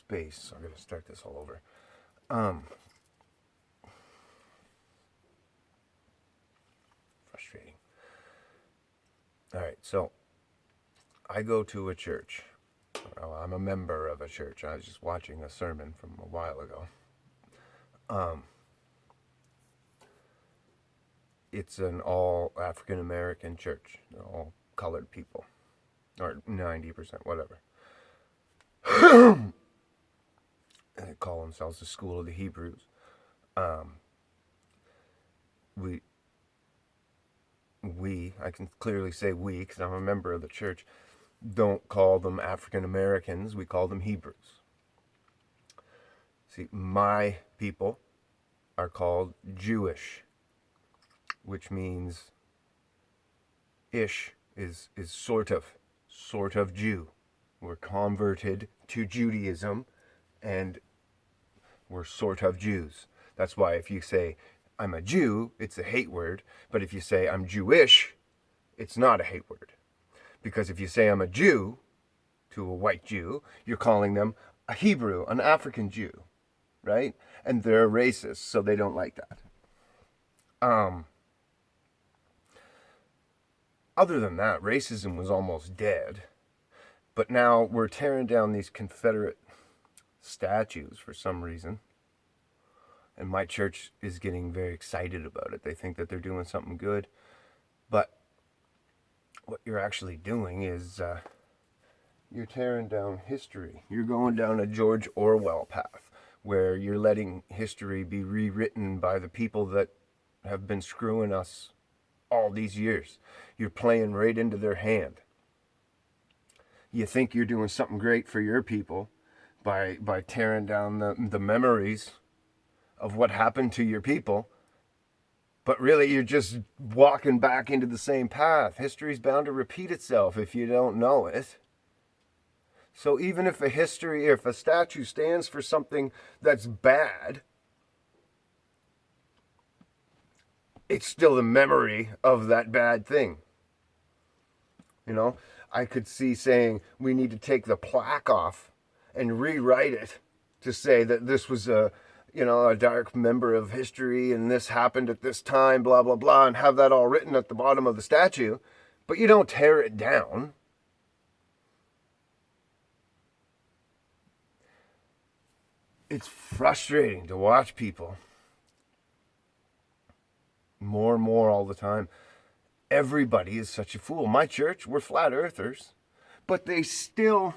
space, so I'm going to start this all over. Frustrating. All right, so I go to a church. Well, I'm a member of a church. I was just watching a sermon from a while ago. It's an all African American church, all colored people, or 90%, whatever. They call themselves the School of the Hebrews. We, I can clearly say we, because I'm a member of the church, don't call them African Americans. We call them Hebrews. See, my people are called Jewish, which means ish is sort of Jew. We're converted to Judaism, and we're sort of Jews. That's why if you say I'm a Jew, it's a hate word. But if you say I'm Jewish, it's not a hate word. Because if you say I'm a Jew to a white Jew, you're calling them a Hebrew, an African Jew, right? And they're racist, so they don't like that. Other than that, racism was almost dead. But now we're tearing down these Confederate statues for some reason. And my church is getting very excited about it. They think that they're doing something good. But what you're actually doing is you're tearing down history. You're going down a George Orwell path where you're letting history be rewritten by the people that have been screwing us all these years. You're playing right into their hand. You think you're doing something great for your people by tearing down the memories of what happened to your people, but really you're just walking back into the same path. History's bound to repeat itself if you don't know it. So even if if a statue stands for something that's bad, it's still the memory of that bad thing. You know, I could see saying we need to take the plaque off and rewrite it to say that this was a dark member of history and this happened at this time, blah, blah, blah, and have that all written at the bottom of the statue. But you don't tear it down. It's frustrating to watch people more and more all the time. Everybody is such a fool. My church, we're flat earthers, but they still,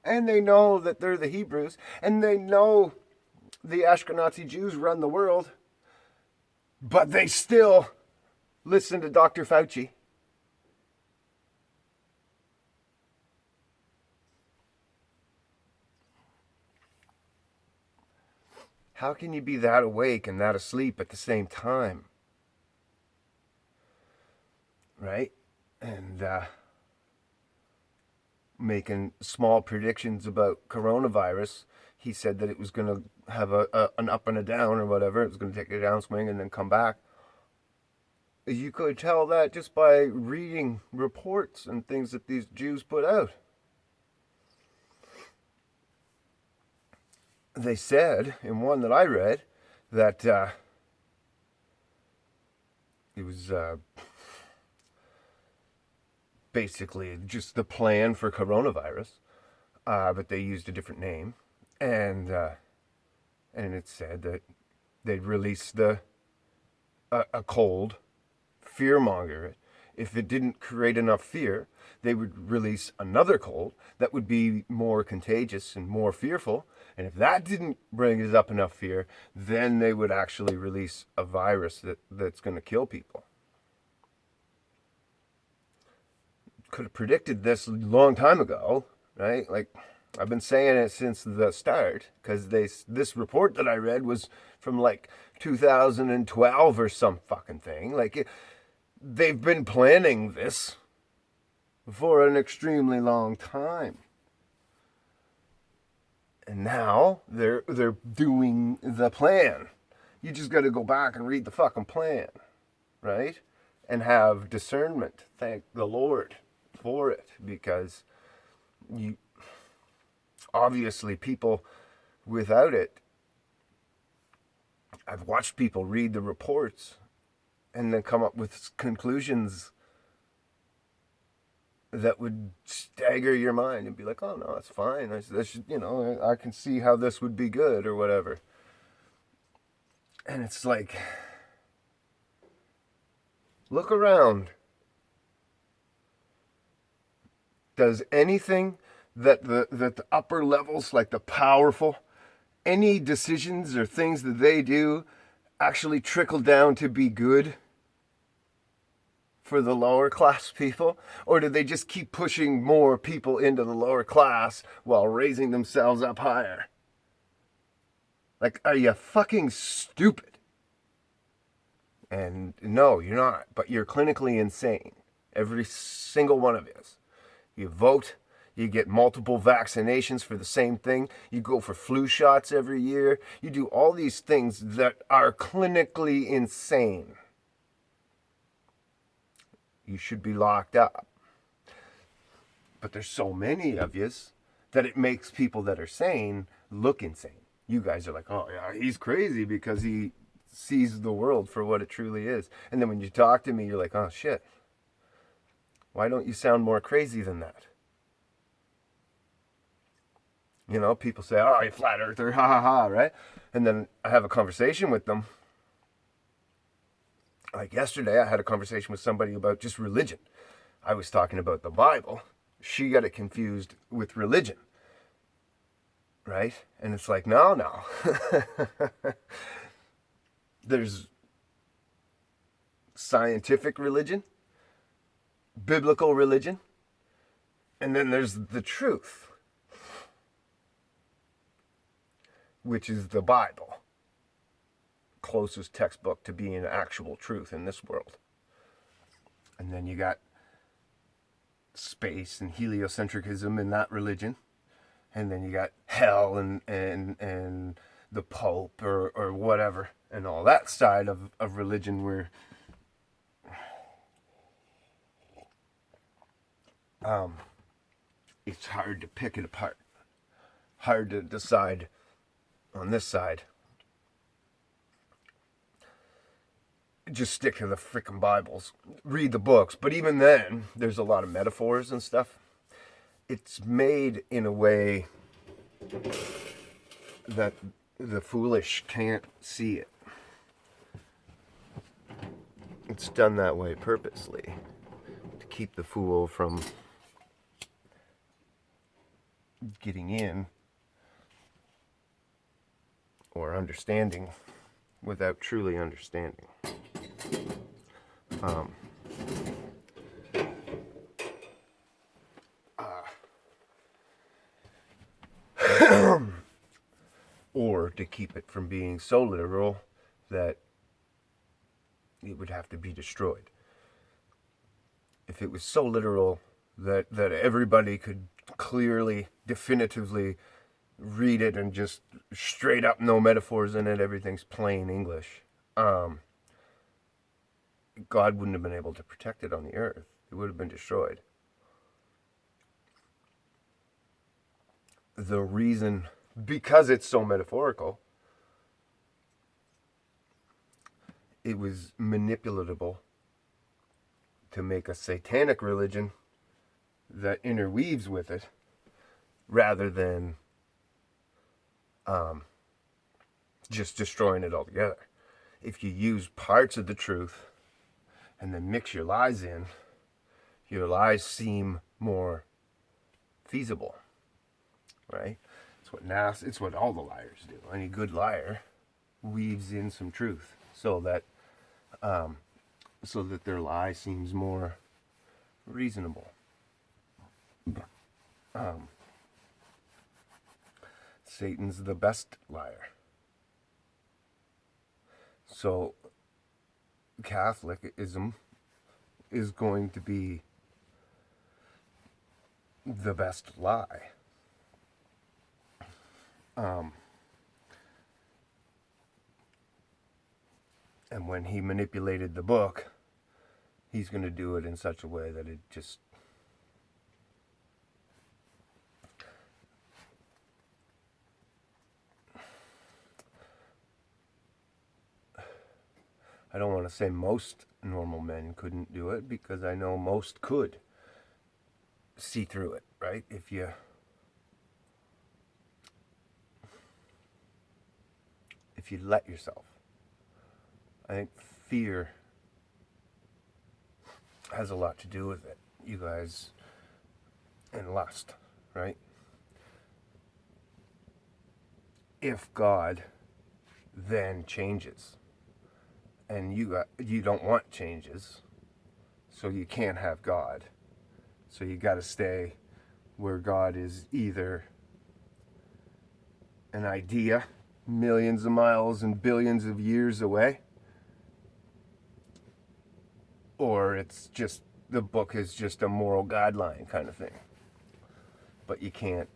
and they know that they're the Hebrews, and they know the Ashkenazi Jews run the world, but they still listen to Dr. Fauci. How can you be that awake and that asleep at the same time? Right? And making small predictions about coronavirus. He said that it was going to have an up and a down or whatever. It was going to take a downswing and then come back. You could tell that just by reading reports and things that these Jews put out. They said in one that I read that it was basically just the plan for coronavirus, but they used a different name, and it said that they'd release a cold, fearmonger it. If it didn't create enough fear, they would release another cold that would be more contagious and more fearful. And if that didn't bring up enough fear, then they would actually release a virus that's going to kill people. Could have predicted this a long time ago, right? Like, I've been saying it since the start, because this report that I read was from like 2012 or some fucking thing. Like, they've been planning this for an extremely long time. And now they're doing the plan. You just got to go back and read the fucking plan, right? And have discernment. Thank the Lord for it, because obviously people without it, I've watched people read the reports and then come up with conclusions that would stagger your mind and be like, oh no, it's fine. I can see how this would be good or whatever. And it's like, look around. Does anything that the upper levels, like the powerful, any decisions or things that they do actually trickle down to be good for the lower class people? Or do they just keep pushing more people into the lower class while raising themselves up higher? Like, are you fucking stupid? And no, you're not, but you're clinically insane. Every single one of you. You vote, you get multiple vaccinations for the same thing, you go for flu shots every year, you do all these things that are clinically insane. You should be locked up. But there's so many of yous that it makes people that are sane look insane. You guys are like, oh yeah, he's crazy because he sees the world for what it truly is. And then when you talk to me, you're like, oh shit. Why don't you sound more crazy than that? You know, people say, oh, you flat earther, ha ha ha, right? And then I have a conversation with them. Like yesterday, I had a conversation with somebody about just religion. I was talking about the Bible. She got it confused with religion. Right? And it's like, no. There's scientific religion, biblical religion, and then there's the truth, which is the Bible. Closest textbook to being actual truth in this world. And then you got space and heliocentrism in that religion. And then you got hell and the Pope or whatever. And all that side of religion where it's hard to pick it apart. Hard to decide on this side. Just stick to the freaking Bibles. Read the books. But even then, there's a lot of metaphors and stuff. It's made in a way that the foolish can't see it. It's done that way purposely to keep the fool from getting in or understanding without truly understanding. Or to keep it from being so literal that it would have to be destroyed. If it was so literal that everybody could clearly, definitively read it and just straight up no metaphors in it, everything's plain English, God wouldn't have been able to protect it on the earth. It would have been destroyed. The reason, because it's so metaphorical, it was manipulatable to make a satanic religion that interweaves with it rather than just destroying it altogether. If you use parts of the truth and then mix your lies in, your lies seem more feasible, right? It's what all the liars do. Any good liar weaves in some truth so that their lie seems more reasonable. Satan's the best liar. So Catholicism is going to be the best lie. And when he manipulated the book, he's going to do it in such a way that it just I don't want to say most normal men couldn't do it, because I know most could see through it, right? If you let yourself. I think fear has a lot to do with it, you guys, and lust, right? If God then changes, and you don't want changes, so you can't have God. So you got to stay where God is either an idea millions of miles and billions of years away, or it's just the book is just a moral guideline kind of thing. But you can't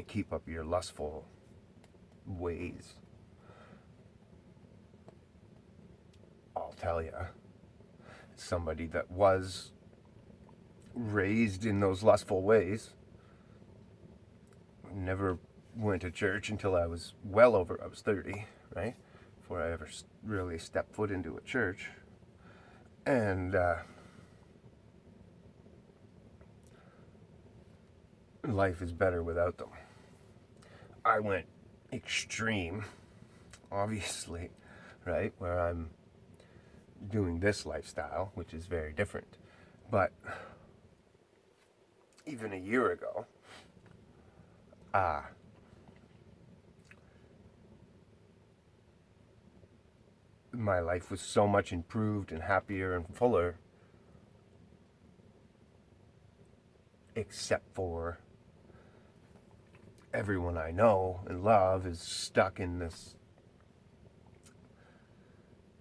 keep up your lustful ways. I'll tell you, somebody that was raised in those lustful ways, never went to church until I was I was 30, right? Before I ever really stepped foot into a church. And life is better without them. I went extreme, obviously, right? Where I'm doing this lifestyle, which is very different. But even a year ago, my life was so much improved and happier and fuller, except for everyone I know and love is stuck in this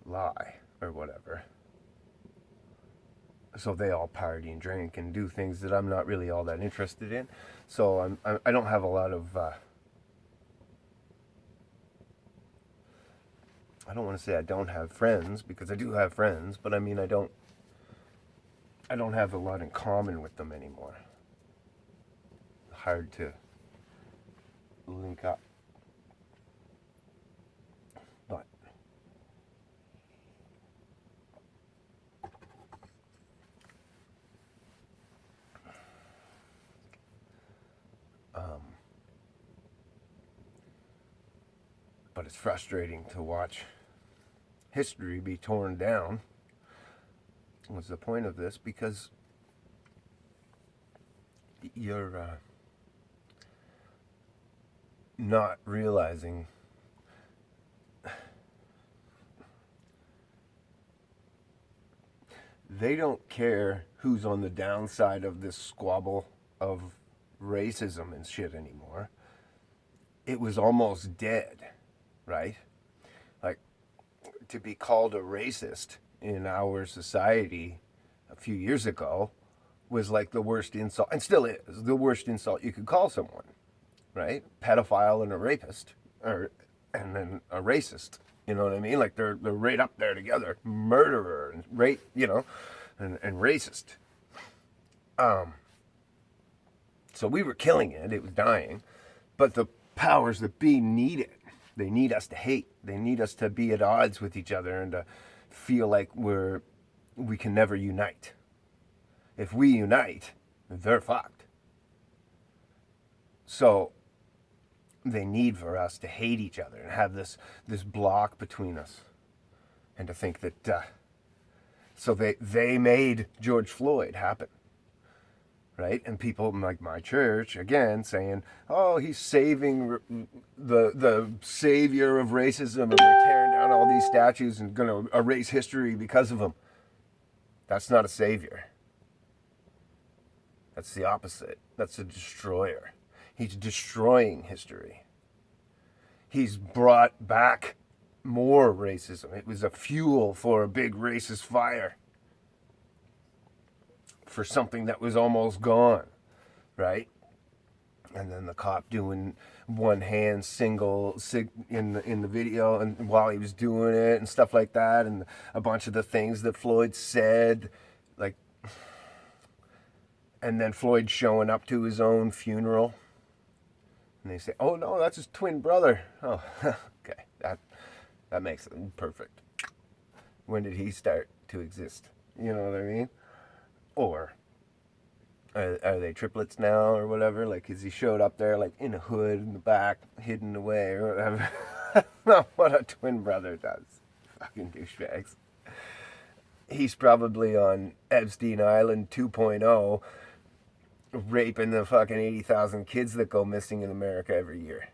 lie or whatever. So they all party and drink and do things that I'm not really all that interested in. So I don't have a lot of I don't want to say I don't have friends, because I do have friends, but I mean I don't have a lot in common with them anymore. Hard to link up. But it's frustrating to watch history be torn down. What's the point of this? Because you're not realizing they don't care who's on the downside of this squabble of racism and shit anymore. It was almost dead, right? Like, to be called a racist in our society a few years ago was like the worst insult, and still is the worst insult you could call someone, right? Pedophile and a rapist, and then a racist. You know what I mean? Like they're right up there together. Murderer and rape, and racist. So we were killing it. It was dying. But the powers that be need it. They need us to hate. They need us to be at odds with each other and to feel like we can never unite. If we unite, they're fucked. So they need for us to hate each other and have this block between us, and to think that so they made George Floyd happen, right? And people like my church again saying, oh, he's saving the savior of racism, and we're tearing down all these statues and going to erase history because of him. That's not a savior. That's the opposite. That's a destroyer. He's destroying history. He's brought back more racism. It was a fuel for a big racist fire, for something that was almost gone, right? And then the cop doing one hand in the video, and while he was doing it and stuff like that, and a bunch of the things that Floyd said, and then Floyd showing up to his own funeral, And they say, oh no, that's his twin brother. Oh, okay, that makes it perfect. When did he start to exist? You know what I mean? Or are they triplets now or whatever? Like, is he showed up there like in a hood in the back, hidden away or whatever? Not what a twin brother does. Fucking douchebags. He's probably on Epstein Island 2.0, raping the fucking 80,000 kids that go missing in America every year.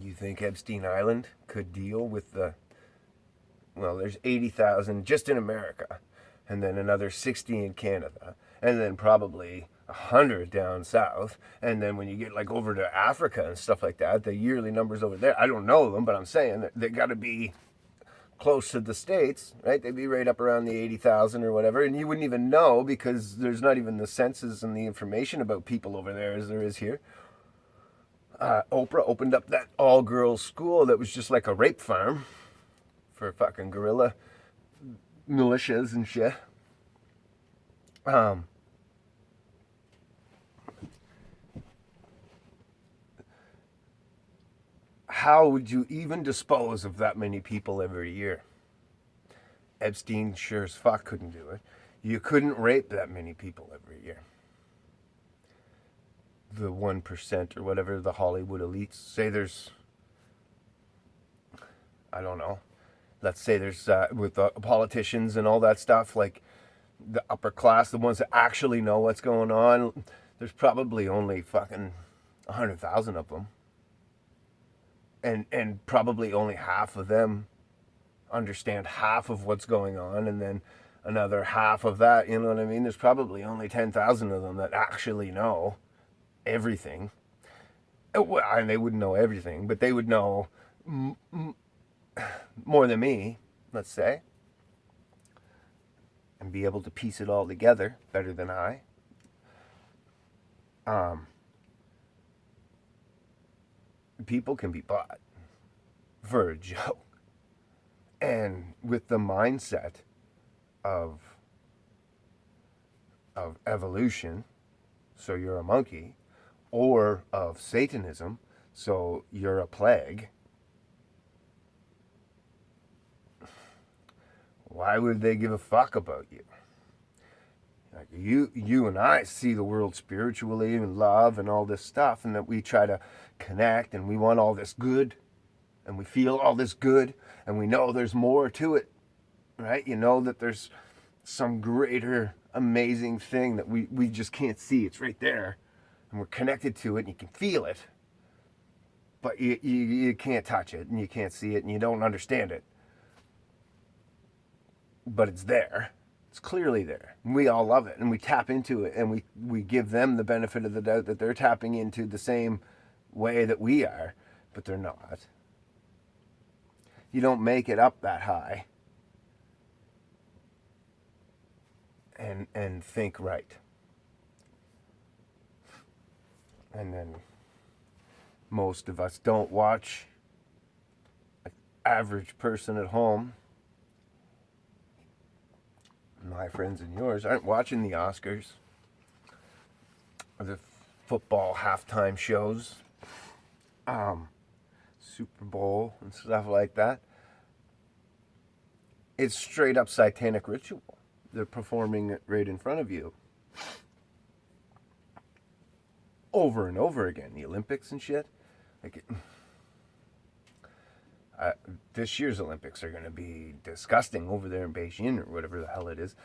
You think Epstein Island could deal with there's 80,000 just in America, and then another 60 in Canada, and then probably 100 down south, and then when you get like over to Africa and stuff like that, the yearly numbers over there, I don't know them, but I'm saying that they got to be close to the States, right? They'd be right up around the 80,000 or whatever, and you wouldn't even know because there's not even the census and the information about people over there as there is here. Oprah opened up that all-girls school that was just like a rape farm for fucking guerrilla militias and shit. How would you even dispose of that many people every year? Epstein sure as fuck couldn't do it. You couldn't rape that many people every year. The 1% or whatever, the Hollywood elites, say there's, I don't know, let's say there's, with politicians and all that stuff, like the upper class, the ones that actually know what's going on, there's probably only fucking 100,000 of them. And probably only half of them understand half of what's going on, and then another half of that, you know what I mean? There's probably only 10,000 of them that actually know everything. Well, and they wouldn't know everything, but they would know more than me, let's say, and be able to piece it all together better than I. People can be bought for a joke. And with the mindset of evolution, so you're a monkey, or of Satanism, so you're a plague, why would they give a fuck about you? Like you and I see the world spiritually and love and all this stuff, and that we try to connect, and we want all this good, and we feel all this good, and we know there's more to it, right? You know that there's some greater, amazing thing that we just can't see. It's right there, and we're connected to it, and you can feel it, but you can't touch it, and you can't see it, and you don't understand it. But it's there. It's clearly there. We all love it, and we tap into it, and we give them the benefit of the doubt that they're tapping into the same way that we are, but they're not. You don't make it up that high and think right. And then most of us don't watch an average person at home. My friends and yours aren't watching the Oscars or the football halftime shows, Super Bowl and stuff like that. It's straight up satanic ritual. They're performing it right in front of you over and over again. The Olympics and shit. Like this year's Olympics are going to be disgusting over there in Beijing or whatever the hell it is,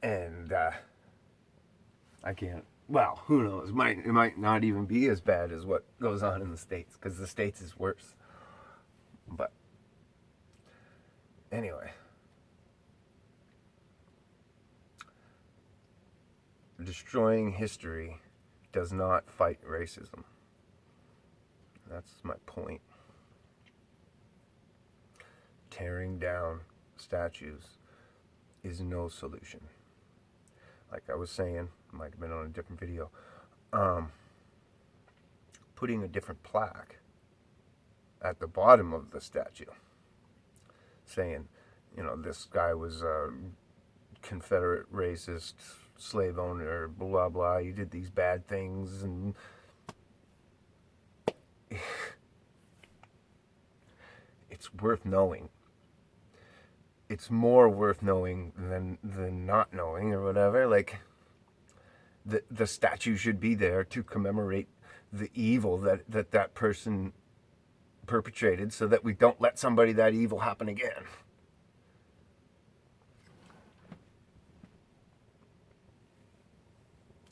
and I can't. Well, who knows? It might not even be as bad as what goes on in the States, because the States is worse. But anyway, destroying history does not fight racism. That's my point. Tearing down statues is no solution. Like I was saying, might have been on a different video, putting a different plaque at the bottom of the statue saying, this guy was Confederate racist slave owner, blah blah, you did these bad things, and it's worth knowing. It's more worth knowing than not knowing or whatever. Like, the statue should be there to commemorate the evil that person perpetrated, so that we don't let somebody that evil happen again.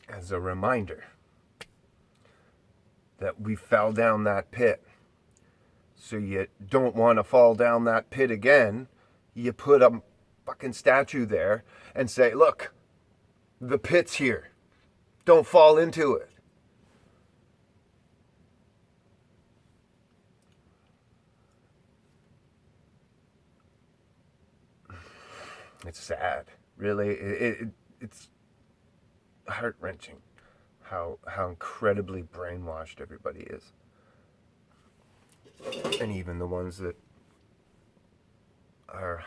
As a reminder that we fell down that pit. So you don't want to fall down that pit again. You put a fucking statue there and say, look, the pit's here. Don't fall into it. It's sad. Really, it's heart-wrenching how incredibly brainwashed everybody is. And even the ones that are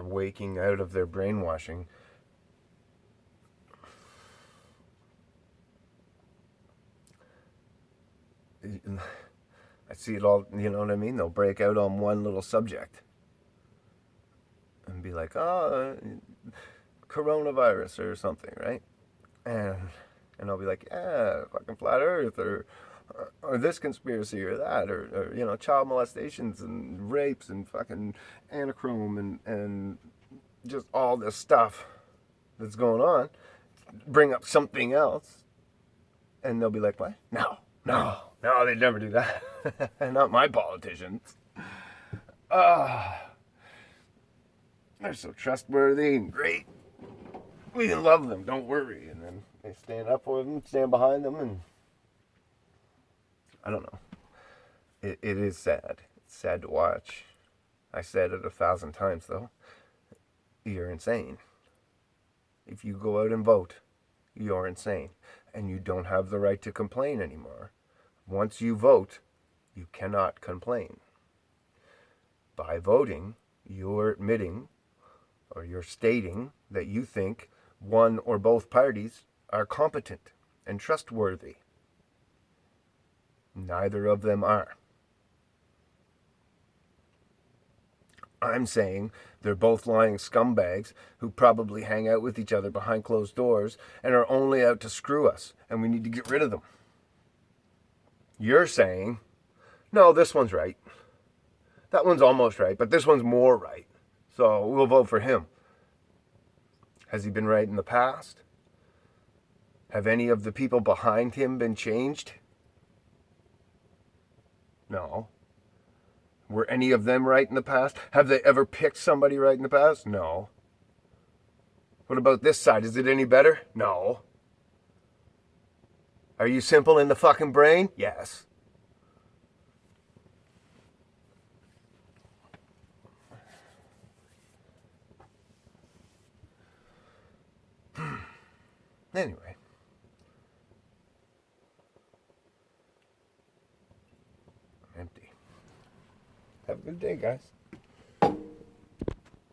waking out of their brainwashing, I see it all, you know what I mean? They'll break out on one little subject and be like, oh, coronavirus or something, right? And I'll be like, yeah, fucking flat earth, or this conspiracy or that, or you know, child molestations and rapes and fucking anachrome and just all this stuff that's going on. Bring up something else, and they'll be like, what? No, they'd never do that. Not my politicians. They're so trustworthy and great. We love them, don't worry. And then they stand up for them, stand behind them, and I don't know. It is sad. It's sad to watch. I said it 1,000 times, though. You're insane. If you go out and vote, you're insane. And you don't have the right to complain anymore. Once you vote, you cannot complain. By voting, you're admitting, or you're stating, that you think one or both parties are competent and trustworthy. Neither of them are. I'm saying they're both lying scumbags who probably hang out with each other behind closed doors and are only out to screw us, and we need to get rid of them. You're saying, no, this one's right. That one's almost right, but this one's more right. So we'll vote for him. Has he been right in the past? Have any of the people behind him been changed? No. Were any of them right in the past? Have they ever picked somebody right in the past? No. What about this side? Is it any better? No. Are you simple in the fucking brain? Yes. Anyway. Empty. Have a good day, guys.